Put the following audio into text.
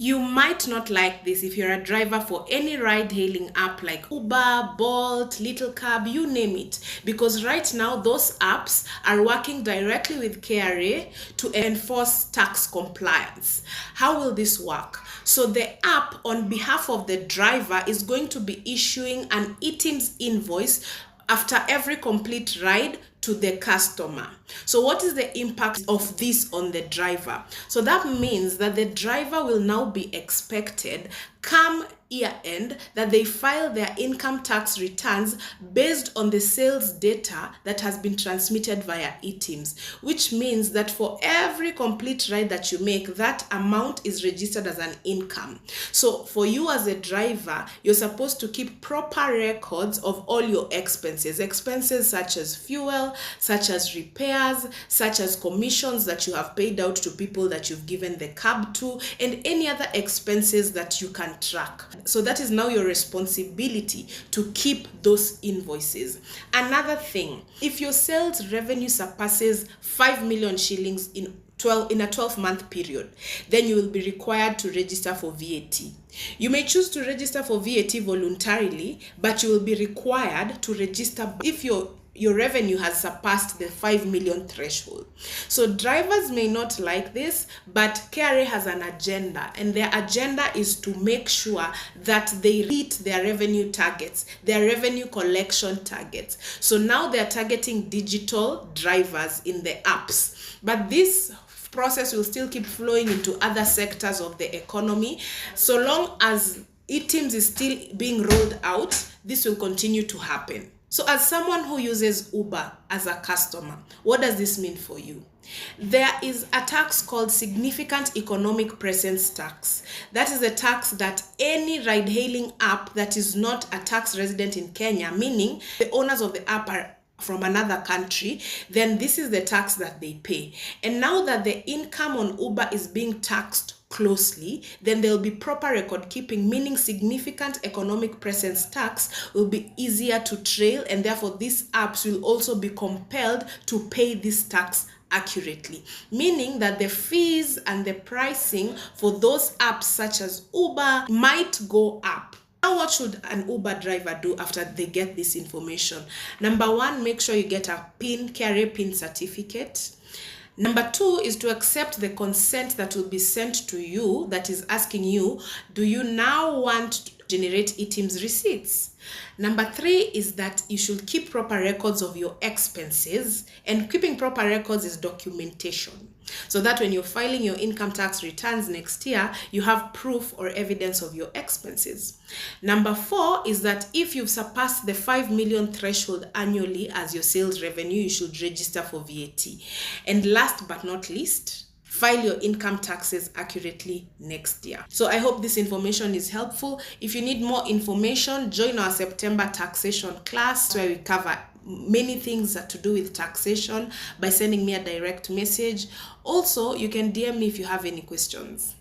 You might not like this if you're a driver for any ride-hailing app like Uber, Bolt, Little Cab, you name it. Because right now, those apps are working directly with KRA to enforce tax compliance. How will this work? So the app, on behalf of the driver, is going to be issuing an eTIMS invoice after every complete ride to the customer. So what is the impact of this on the driver? So that means that the driver will now be expected come year end that they file their income tax returns based on the sales data that has been transmitted via eTIMS, which means that for every complete ride that you make, that amount is registered as an income. So for you as a driver, you're supposed to keep proper records of all your expenses such as fuel, such as repairs, such as commissions that you have paid out to people that you've given the cab to, and any other expenses that you can track. So that is now your responsibility to keep those invoices. Another thing, if your sales revenue surpasses 5 million shillings in a 12-month period, then you will be required to register for VAT. You may choose to register for VAT voluntarily, but you will be required to register if your revenue has surpassed the 5 million threshold. So drivers may not like this, but KRA has an agenda, and their agenda is to make sure that they meet their revenue targets, their revenue collection targets. So now they're targeting digital drivers in the apps, but this process will still keep flowing into other sectors of the economy. So long as eTIMS is still being rolled out, this will continue to happen. So as someone who uses Uber as a customer, what does this mean for you? There is a tax called Significant Economic Presence Tax. That is a tax that any ride-hailing app that is not a tax resident in Kenya, meaning the owners of the app are from another country, then this is the tax that they pay. And now that the income on Uber is being taxed closely, then there will be proper record keeping, meaning significant economic presence tax will be easier to trail, and therefore these apps will also be compelled to pay this tax accurately, meaning that the fees and the pricing for those apps such as Uber might go up. Now, what should an Uber driver do after they get this information? Number one, make sure you get a KRA PIN certificate. Number two is to accept the consent that will be sent to you that is asking you, do you now want to generate eTIMS receipts? Number three is that you should keep proper records of your expenses, and keeping proper records is documentation, so that when you're filing your income tax returns next year, you have proof or evidence of your expenses. Number four is that if you've surpassed the 5 million threshold annually as your sales revenue, you should register for VAT. And last but not least, file your income taxes accurately next year. So I hope this information is helpful. If you need more information, join our September taxation class where we cover many things to do with taxation by sending me a direct message. Also, you can DM me if you have any questions.